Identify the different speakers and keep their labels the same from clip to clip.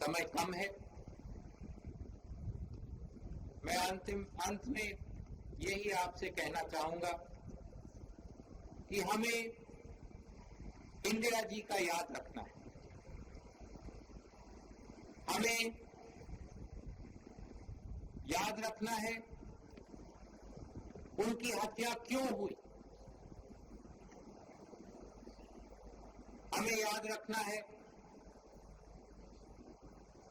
Speaker 1: समय कम है। मैं अंत में यही आपसे कहना चाहूंगा कि हमें इंदिरा जी का याद रखना है। हमें याद रखना है उनकी हत्या क्यों हुई। हमें याद रखना है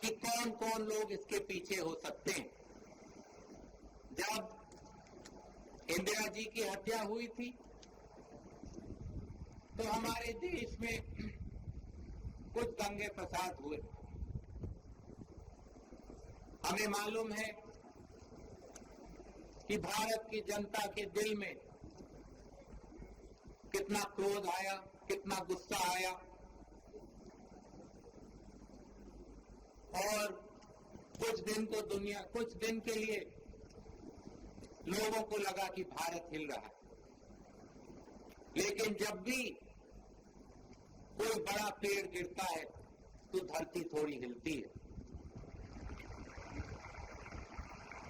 Speaker 1: कि कौन कौन लोग इसके पीछे हो सकते हैं। जब इंदिरा जी की हत्या हुई थी तो हमारे देश में कुछ दंगे फसाद हुए। हमें मालूम है कि भारत की जनता के दिल में कितना क्रोध आया, कितना गुस्सा आया, और कुछ दिन के लिए लोगों को लगा कि भारत हिल रहा है। लेकिन जब भी कोई बड़ा पेड़ गिरता है तो धरती थोड़ी हिलती है।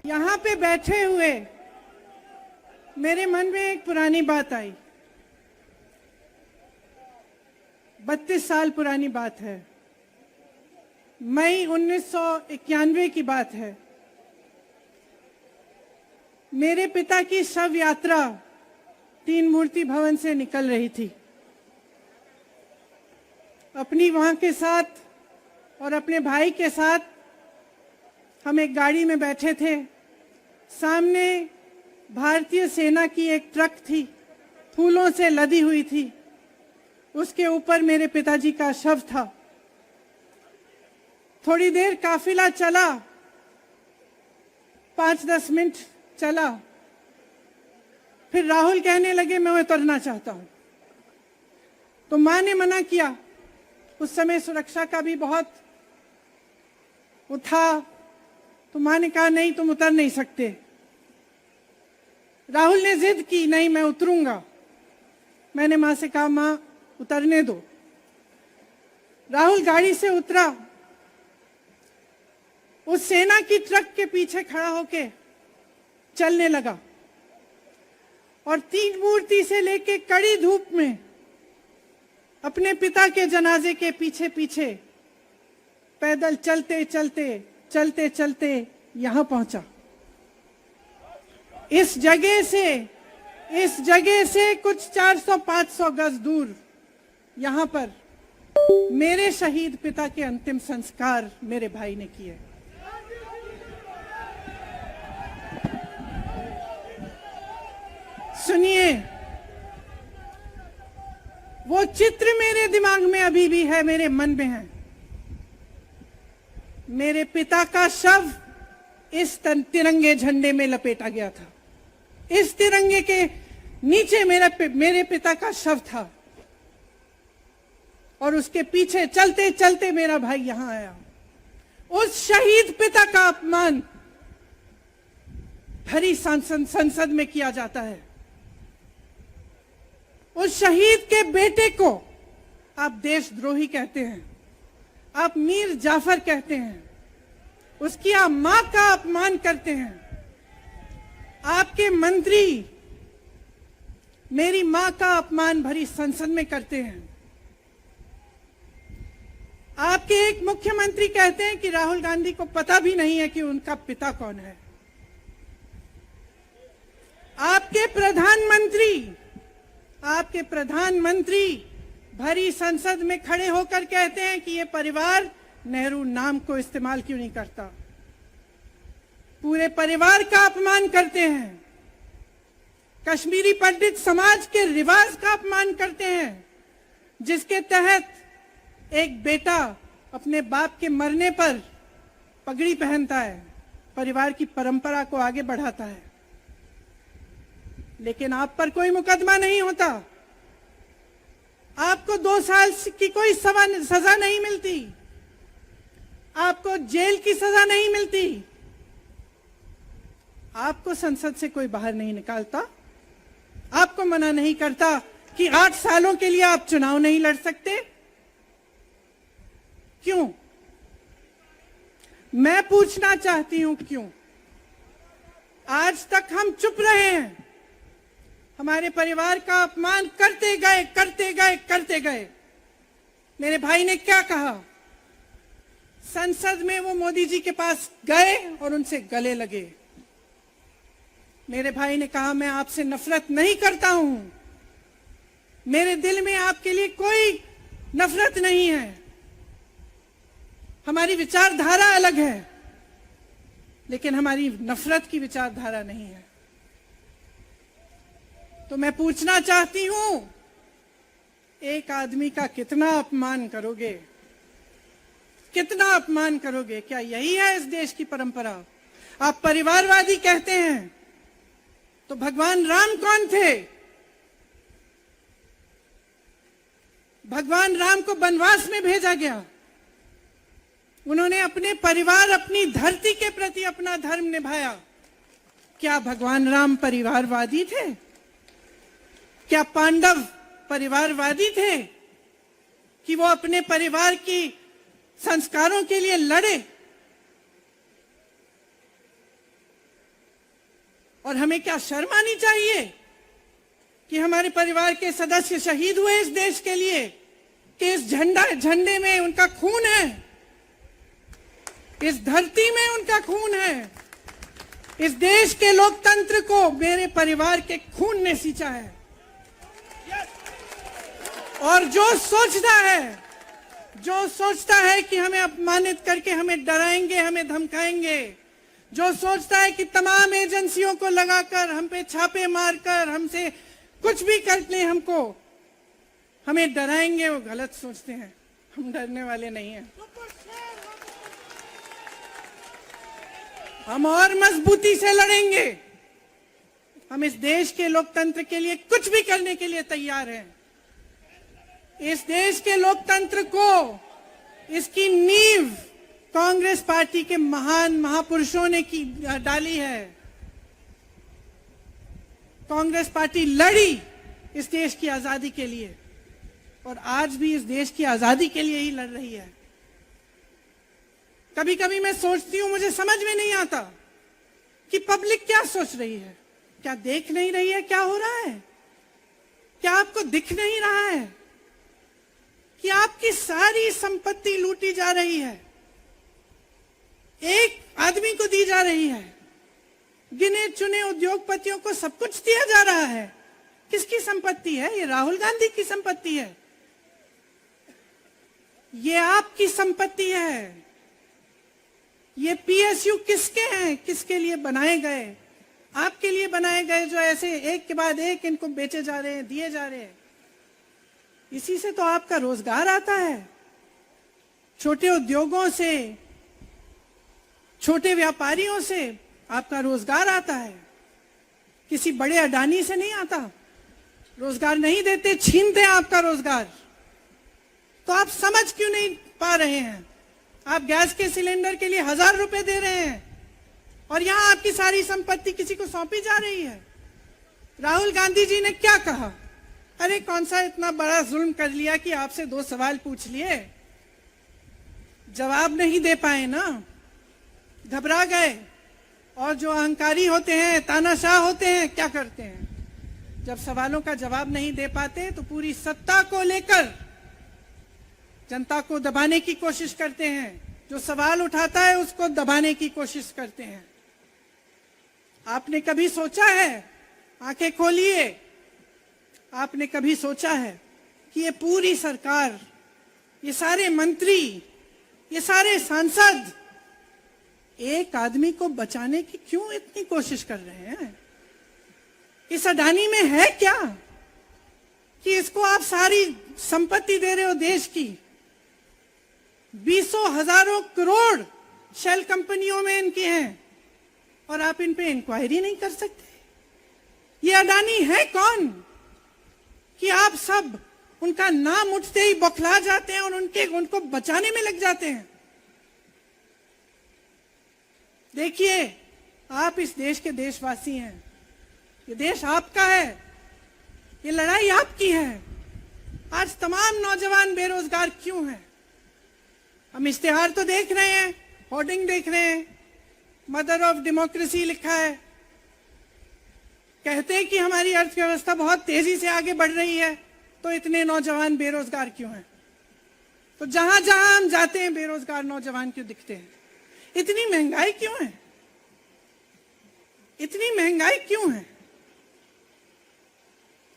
Speaker 2: यहाँ पे बैठे हुए मेरे मन में एक पुरानी बात आई। 32 साल पुरानी बात है। मई 1991 की बात है। मेरे पिता की शव यात्रा तीन मूर्ति भवन से निकल रही थी। अपनी मां के साथ और अपने भाई के साथ हम एक गाड़ी में बैठे थे। सामने भारतीय सेना की एक ट्रक थी, फूलों से लदी हुई थी। उसके ऊपर मेरे पिताजी का शव था। थोड़ी देर काफिला चला, 5-10 मिनट चला। फिर राहुल कहने लगे मैं उतरना चाहता हूं। तो मां ने मना किया। उस समय सुरक्षा का भी बहुत वो था, तो मां ने कहा नहीं, तुम उतर नहीं सकते। राहुल ने जिद की, नहीं मैं उतरूंगा। मैंने मां से कहा मां उतरने दो। राहुल गाड़ी से उतरा। उस सेना की ट्रक के पीछे खड़ा होके चलने लगा और तीन मूर्ति से लेके कड़ी धूप में अपने पिता के जनाजे के पीछे पीछे पैदल चलते चलते चलते चलते यहां पहुंचा। इस जगह से कुछ 400-500 गज दूर यहां पर मेरे शहीद पिता के अंतिम संस्कार मेरे भाई ने किए। सुनिए, वो चित्र मेरे दिमाग में अभी भी है, मेरे मन में है। मेरे पिता का शव इस तिरंगे झंडे में लपेटा गया था। इस तिरंगे के नीचे मेरे पिता का शव था और उसके पीछे चलते चलते मेरा भाई यहां आया। उस शहीद पिता का अपमान भरी संसद में किया जाता है। उस शहीद के बेटे को आप देशद्रोही कहते हैं, आप मीर जाफर कहते हैं, उसकी आप मां का अपमान करते हैं। आपके मंत्री मेरी मां का अपमान भरी संसद में करते हैं। आपके एक मुख्यमंत्री कहते हैं कि राहुल गांधी को पता भी नहीं है कि उनका पिता कौन है। आपके प्रधानमंत्री भरी संसद में खड़े होकर कहते हैं कि ये परिवार नेहरू नाम को इस्तेमाल क्यों नहीं करता। पूरे परिवार का अपमान करते हैं। कश्मीरी पंडित समाज के रिवाज का अपमान करते हैं, जिसके तहत एक बेटा अपने बाप के मरने पर पगड़ी पहनता है, परिवार की परंपरा को आगे बढ़ाता है। लेकिन आप पर कोई मुकदमा नहीं होता, आपको 2 साल की कोई सजा नहीं मिलती, आपको जेल की सजा नहीं मिलती, आपको संसद से कोई बाहर नहीं निकालता, आपको मना नहीं करता कि 8 सालों के लिए आप चुनाव नहीं लड़ सकते। क्यों? मैं पूछना चाहती हूं क्यों? आज तक हम चुप रहे हैं, हमारे परिवार का अपमान करते गए करते गए करते गए। मेरे भाई ने क्या कहा? संसद में वो मोदी जी के पास गए और उनसे गले लगे। मेरे भाई ने कहा, मैं आपसे नफरत नहीं करता हूं, मेरे दिल में आपके लिए कोई नफरत नहीं है, हमारी विचारधारा अलग है, लेकिन हमारी नफरत की विचारधारा नहीं है। तो मैं पूछना चाहती हूं, एक आदमी का कितना अपमान करोगे? कितना अपमान करोगे? क्या यही है इस देश की परंपरा? आप परिवारवादी कहते हैं, तो भगवान राम कौन थे? भगवान राम को वनवास में भेजा गया, उन्होंने अपने परिवार, अपनी धरती के प्रति अपना धर्म निभाया। क्या भगवान राम परिवारवादी थे? क्या पांडव परिवारवादी थे कि वो अपने परिवार की संस्कारों के लिए लड़े? और हमें क्या शर्म आनी चाहिए कि हमारे परिवार के सदस्य शहीद हुए इस देश के लिए, कि इस झंडे में उनका खून है, इस धरती में उनका खून है, इस देश के लोकतंत्र को मेरे परिवार के खून ने सींचा है। और जो सोचता है कि हमें अपमानित करके हमें डराएंगे, हमें धमकाएंगे, जो सोचता है कि तमाम एजेंसियों को लगाकर हम पे छापे मारकर हमसे कुछ भी कर ले, हमको हमें डराएंगे, वो गलत सोचते हैं। हम डरने वाले नहीं हैं। हम और मजबूती से लड़ेंगे। हम इस देश के लोकतंत्र के लिए कुछ भी करने के लिए तैयार हैं। इस देश के लोकतंत्र को, इसकी नींव कांग्रेस पार्टी के महान महापुरुषों ने डाली है। कांग्रेस पार्टी लड़ी इस देश की आजादी के लिए और आज भी इस देश की आजादी के लिए ही लड़ रही है। कभी कभी मैं सोचती हूं, मुझे समझ में नहीं आता कि पब्लिक क्या सोच रही है। क्या देख नहीं रही है क्या हो रहा है? क्या आपको दिख नहीं रहा है कि आपकी सारी संपत्ति लूटी जा रही है, एक आदमी को दी जा रही है, गिने चुने उद्योगपतियों को सब कुछ दिया जा रहा है? किसकी संपत्ति है? ये राहुल गांधी की संपत्ति है, ये आपकी संपत्ति है। ये पीएसयू किसके हैं? किसके लिए बनाए गए? आपके लिए बनाए गए, जो ऐसे एक के बाद एक इनको बेचे जा रहे हैं, दिए जा रहे हैं। इसी से तो आपका रोजगार आता है। छोटे उद्योगों से, छोटे व्यापारियों से आपका रोजगार आता है, किसी बड़े अडानी से नहीं आता। रोजगार नहीं देते, छीनते हैं आपका रोजगार। तो आप समझ क्यों नहीं पा रहे हैं? आप गैस के सिलेंडर के लिए 1000 रुपए दे रहे हैं और यहां आपकी सारी संपत्ति किसी को सौंपी जा रही है। राहुल गांधी जी ने क्या कहा? अरे कौन सा इतना बड़ा जुल्म कर लिया कि आपसे 2 सवाल पूछ लिए, जवाब नहीं दे पाए ना, घबरा गए। और जो अहंकारी होते हैं, तानाशाह होते हैं, क्या करते हैं? जब सवालों का जवाब नहीं दे पाते तो पूरी सत्ता को लेकर जनता को दबाने की कोशिश करते हैं। जो सवाल उठाता है उसको दबाने की कोशिश करते हैं। आपने कभी सोचा है, आंखें खोलिए, आपने कभी सोचा है कि ये पूरी सरकार, ये सारे मंत्री, ये सारे सांसद एक आदमी को बचाने की क्यों इतनी कोशिश कर रहे हैं? इस अडानी में है क्या कि इसको आप सारी संपत्ति दे रहे हो देश की? 20 हजारों करोड़ शेल कंपनियों में इनके हैं और आप इन पे इंक्वायरी नहीं कर सकते? ये अडानी है कौन कि आप सब उनका नाम उठते ही बौखला जाते हैं और उनको बचाने में लग जाते हैं? देखिए, आप इस देश के देशवासी हैं, ये देश आपका है, ये लड़ाई आपकी है। आज तमाम नौजवान बेरोजगार क्यों हैं? हम इश्तिहार तो देख रहे हैं, होर्डिंग देख रहे हैं, मदर ऑफ डेमोक्रेसी लिखा है। कहते हैं कि हमारी अर्थव्यवस्था बहुत तेजी से आगे बढ़ रही है, तो इतने नौजवान बेरोजगार क्यों हैं? तो जहां जहां हम जाते हैं बेरोजगार नौजवान क्यों दिखते हैं? इतनी महंगाई क्यों है? इतनी महंगाई क्यों है?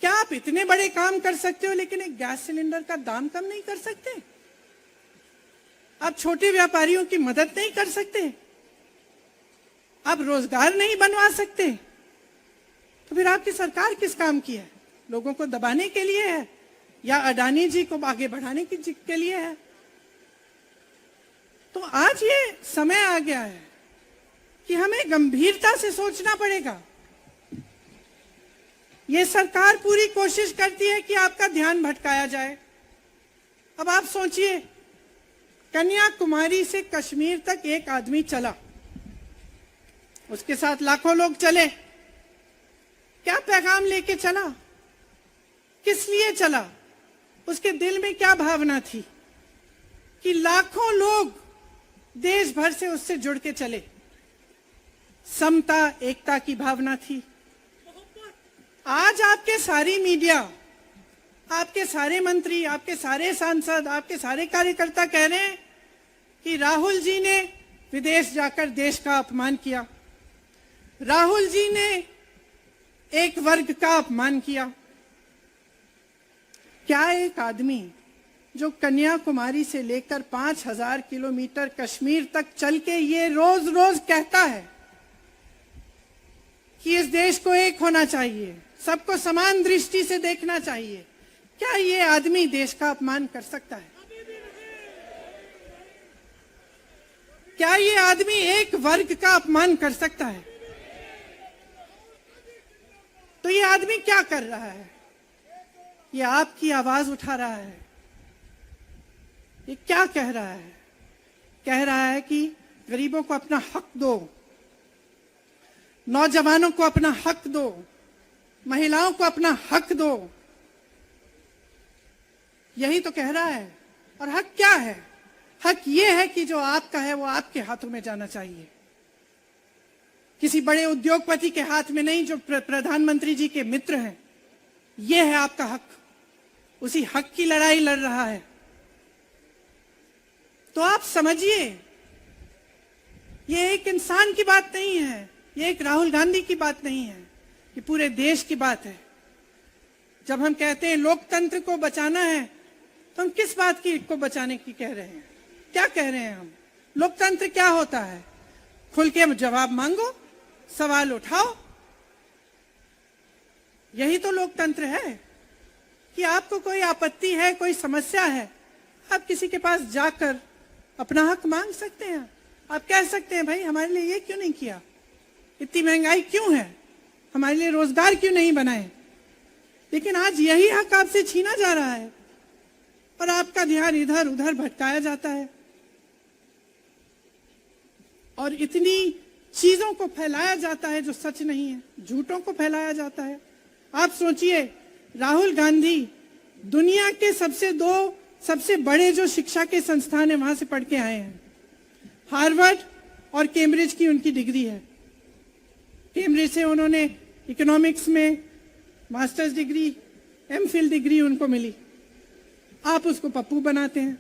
Speaker 2: क्या आप इतने बड़े काम कर सकते हो लेकिन एक गैस सिलेंडर का दाम कम नहीं कर सकते? आप छोटे व्यापारियों की मदद नहीं कर सकते? आप रोजगार नहीं बनवा सकते? तो फिर आपकी सरकार किस काम की है? लोगों को दबाने के लिए है या अडानी जी को आगे बढ़ाने के लिए है? तो आज ये समय आ गया है कि हमें गंभीरता से सोचना पड़ेगा। ये सरकार पूरी कोशिश करती है कि आपका ध्यान भटकाया जाए। अब आप सोचिए, कन्याकुमारी से कश्मीर तक एक आदमी चला, उसके साथ लाखों लोग चले। क्या पैगाम लेके चला? किस लिए चला? उसके दिल में क्या भावना थी कि लाखों लोग देश भर से उससे जुड़ के चले? समता, एकता की भावना थी। आज आपके सारी मीडिया, आपके सारे मंत्री, आपके सारे सांसद, आपके सारे कार्यकर्ता कह रहे हैं कि राहुल जी ने विदेश जाकर देश का अपमान किया, राहुल जी ने एक वर्ग का अपमान किया। क्या एक आदमी जो कन्याकुमारी से लेकर 5000 किलोमीटर कश्मीर तक चल के ये रोज रोज कहता है कि इस देश को एक होना चाहिए, सबको समान दृष्टि से देखना चाहिए, क्या ये आदमी देश का अपमान कर सकता है? क्या ये आदमी एक वर्ग का अपमान कर सकता है? तो ये आदमी क्या कर रहा है? ये आपकी आवाज उठा रहा है। ये क्या कह रहा है? कह रहा है कि गरीबों को अपना हक दो, नौजवानों को अपना हक दो, महिलाओं को अपना हक दो। यही तो कह रहा है। और हक क्या है? हक ये है कि जो आपका है वो आपके हाथों में जाना चाहिए, किसी बड़े उद्योगपति के हाथ में नहीं, जो प्रधानमंत्री जी के मित्र हैं। ये है आपका हक। उसी हक की लड़ाई लड़ रहा है। तो आप समझिए, ये एक इंसान की बात नहीं है, ये एक राहुल गांधी की बात नहीं है, ये पूरे देश की बात है। जब हम कहते हैं लोकतंत्र को बचाना है, तो हम किस बात की को बचाने की कह रहे हैं? क्या कह रहे हैं हम? लोकतंत्र क्या होता है? खुल के जवाब मांगो, सवाल उठाओ। यही तो लोकतंत्र है कि आपको कोई आपत्ति है, कोई समस्या है, आप किसी के पास जाकर अपना हक मांग सकते हैं। आप कह सकते हैं, भाई हमारे लिए ये क्यों नहीं किया? इतनी महंगाई क्यों है? हमारे लिए रोजगार क्यों नहीं बनाए? लेकिन आज यही हक आपसे छीना जा रहा है और आपका ध्यान इधर उधर भटकाया जाता है और इतनी चीजों को फैलाया जाता है जो सच नहीं है, झूठों को फैलाया जाता है। आप सोचिए, राहुल गांधी दुनिया के सबसे बड़े जो शिक्षा के संस्थान है वहां से पढ़ के आए हैं। हार्वर्ड और कैम्ब्रिज की उनकी डिग्री है। कैम्ब्रिज से उन्होंने इकोनॉमिक्स में मास्टर्स डिग्री, एमफिल डिग्री उनको मिली। आप उसको पप्पू बनाते हैं।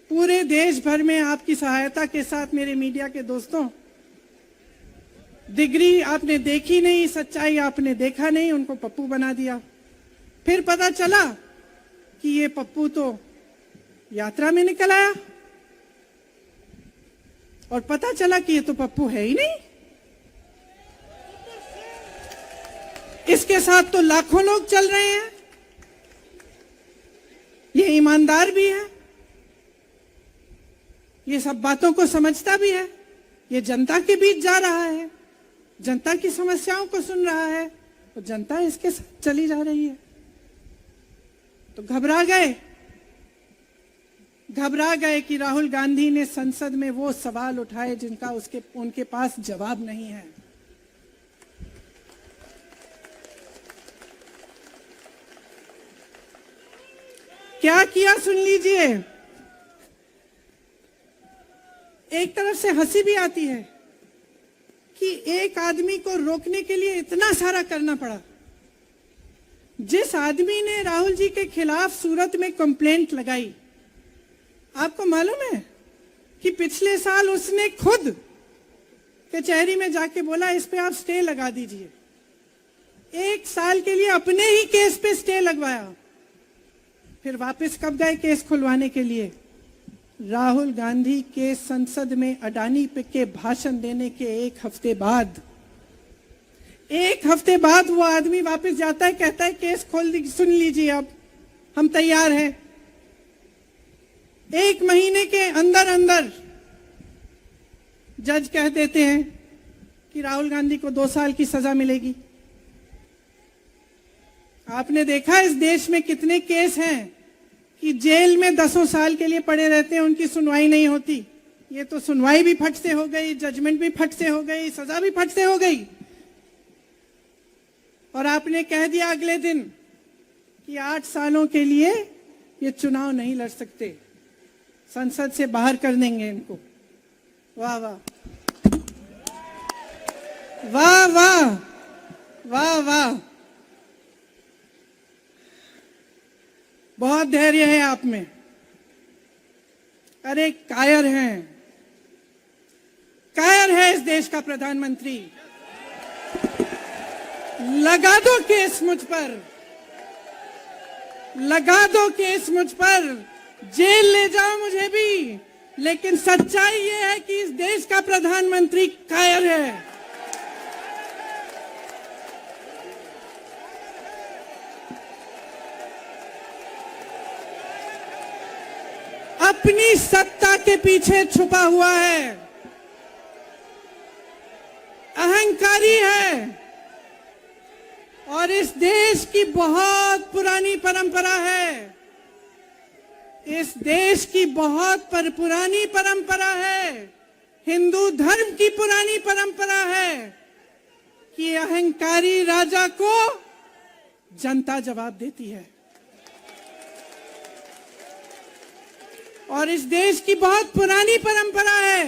Speaker 2: पूरे देश भर में आपकी सहायता के साथ मेरे मीडिया के दोस्तों, डिग्री आपने देखी नहीं, सच्चाई आपने देखा नहीं, उनको पप्पू बना दिया। फिर पता चला कि ये पप्पू तो यात्रा में निकल आया और पता चला कि ये तो पप्पू है ही नहीं। इसके साथ तो लाखों लोग चल रहे हैं। ये ईमानदार भी है, ये सब बातों को समझता भी है, ये जनता के बीच जा रहा है, जनता की समस्याओं को सुन रहा है, तो जनता इसके साथ चली जा रही है। तो घबरा गए कि राहुल गांधी ने संसद में वो सवाल उठाए जिनका उनके पास जवाब नहीं है। क्या किया सुन लीजिए। एक तरफ से हंसी भी आती है कि एक आदमी को रोकने के लिए इतना सारा करना पड़ा। जिस आदमी ने राहुल जी के खिलाफ सूरत में कंप्लेंट लगाई, आपको मालूम है कि पिछले साल उसने खुद कचहरी में जाके बोला इस पे आप स्टे लगा दीजिए। 1 साल के लिए अपने ही केस पे स्टे लगवाया। फिर वापस कब गए केस खुलवाने के लिए? राहुल गांधी के संसद में अडानी पे के भाषण देने के 1 हफ्ते बाद। 1 हफ्ते बाद वो आदमी वापस जाता है, कहता है केस खोल दी, सुन लीजिए अब हम तैयार हैं। 1 महीने के अंदर अंदर जज कह देते हैं कि राहुल गांधी को 2 साल की सजा मिलेगी। आपने देखा इस देश में कितने केस हैं कि जेल में 10 साल के लिए पड़े रहते हैं, उनकी सुनवाई नहीं होती। ये तो सुनवाई भी फट से हो गई, जजमेंट भी फट से हो गई, सजा भी फट से हो गई। और आपने कह दिया अगले दिन कि 8 सालों के लिए ये चुनाव नहीं लड़ सकते, संसद से बाहर कर देंगे इनको। वाह वाह वाह वाह वाह वाह, बहुत धैर्य है आप में। अरे कायर हैं, कायर है इस देश का प्रधानमंत्री। लगा दो केस मुझ पर, लगा दो केस मुझ पर, जेल ले जाओ मुझे भी, लेकिन सच्चाई ये है कि इस देश का प्रधानमंत्री कायर है। अपनी सत्ता के पीछे छुपा हुआ है, अहंकारी है। और इस देश की बहुत पुरानी परंपरा है, इस देश की बहुत पुरानी परंपरा है, हिंदू धर्म की पुरानी परंपरा है कि अहंकारी राजा को जनता जवाब देती है। और इस देश की बहुत पुरानी परंपरा है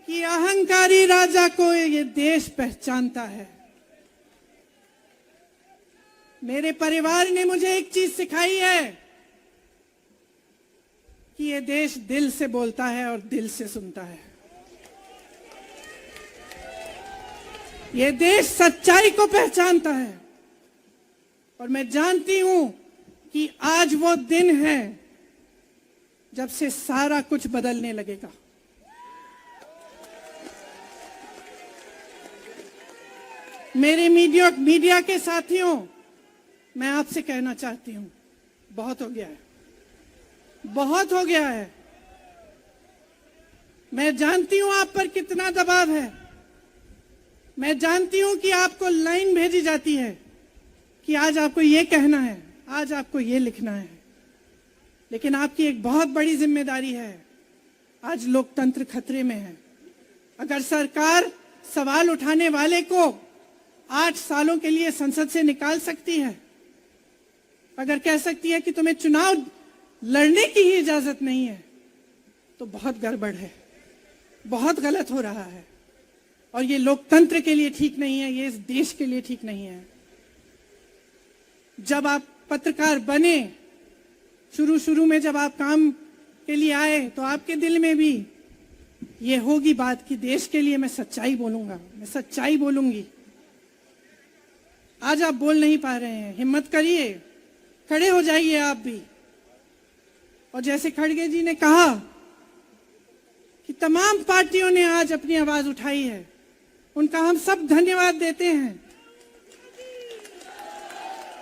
Speaker 2: कि अहंकारी राजा को ये देश पहचानता है। मेरे परिवार ने मुझे एक चीज सिखाई है कि ये देश दिल से बोलता है और दिल से सुनता है। ये देश सच्चाई को पहचानता है। और मैं जानती हूं कि आज वो दिन है जब से सारा कुछ बदलने लगेगा। मेरे मीडिया के साथियों, मैं आपसे कहना चाहती हूं, बहुत हो गया है, बहुत हो गया है। मैं जानती हूं आप पर कितना दबाव है। मैं जानती हूं कि आपको लाइन भेजी जाती है कि आज आपको ये कहना है, आज आपको ये लिखना है। लेकिन आपकी एक बहुत बड़ी जिम्मेदारी है। आज लोकतंत्र खतरे में है। अगर सरकार सवाल उठाने वाले को 8 सालों के लिए संसद से निकाल सकती है, अगर कह सकती है कि तुम्हें चुनाव लड़ने की ही इजाजत नहीं है, तो बहुत गड़बड़ है, बहुत गलत हो रहा है। और ये लोकतंत्र के लिए ठीक नहीं है, ये इस देश के लिए ठीक नहीं है। जब आप पत्रकार बने, शुरू में जब आप काम के लिए आए, तो आपके दिल में भी ये होगी बात कि देश के लिए मैं सच्चाई बोलूंगा, मैं सच्चाई बोलूंगी। आज आप बोल नहीं पा रहे हैं, हिम्मत करिए, खड़े हो जाइए आप भी। और जैसे खड़गे जी ने कहा कि तमाम पार्टियों ने आज अपनी आवाज उठाई है, उनका हम सब धन्यवाद देते हैं।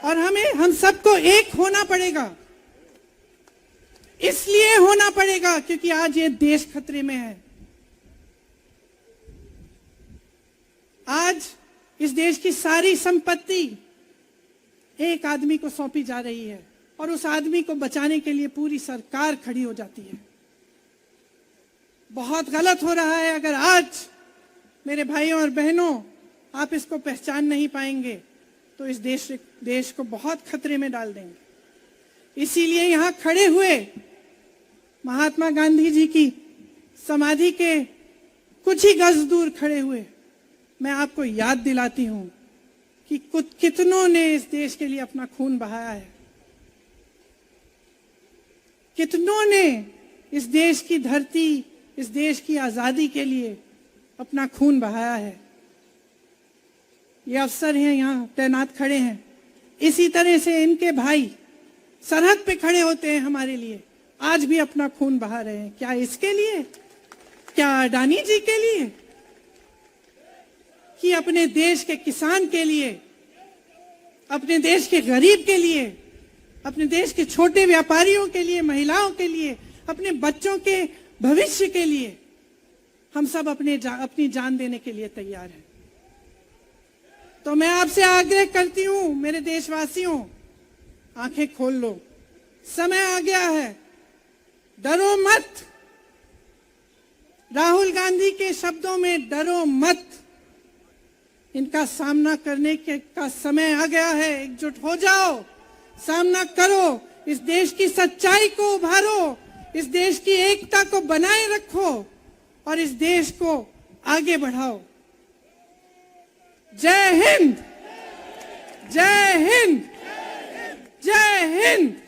Speaker 2: और हम सबको एक होना पड़ेगा। इसलिए होना पड़ेगा क्योंकि आज ये देश खतरे में है। आज इस देश की सारी संपत्ति एक आदमी को सौंपी जा रही है और उस आदमी को बचाने के लिए पूरी सरकार खड़ी हो जाती है। बहुत गलत हो रहा है। अगर आज मेरे भाइयों और बहनों आप इसको पहचान नहीं पाएंगे तो इस देश को बहुत खतरे में डाल देंगे। इसीलिए यहां खड़े हुए महात्मा गांधी जी की समाधि के कुछ ही गज दूर खड़े हुए मैं आपको याद दिलाती हूं कि कितनों ने इस देश के लिए अपना खून बहाया है, कितनों ने इस देश की धरती, इस देश की आजादी के लिए अपना खून बहाया है। ये अफसर हैं यहाँ तैनात खड़े हैं, इसी तरह से इनके भाई सरहद पे खड़े होते हैं हमारे लिए, आज भी अपना खून बहा रहे हैं। क्या इसके लिए? क्या अडानी जी के लिए? कि अपने देश के किसान के लिए, अपने देश के गरीब के लिए, अपने देश के छोटे व्यापारियों के लिए, महिलाओं के लिए, अपने बच्चों के भविष्य के लिए हम सब अपनी जान देने के लिए तैयार हैं। तो मैं आपसे आग्रह करती हूं, मेरे देशवासियों, आंखें खोल लो, समय आ गया है, डरो मत। राहुल गांधी के शब्दों में डरो मत, इनका सामना करने का समय आ गया है। एकजुट हो जाओ, सामना करो, इस देश की सच्चाई को उभारो, इस देश की एकता को बनाए रखो और इस देश को आगे बढ़ाओ। जय हिंद, जय हिंद, जय हिंद।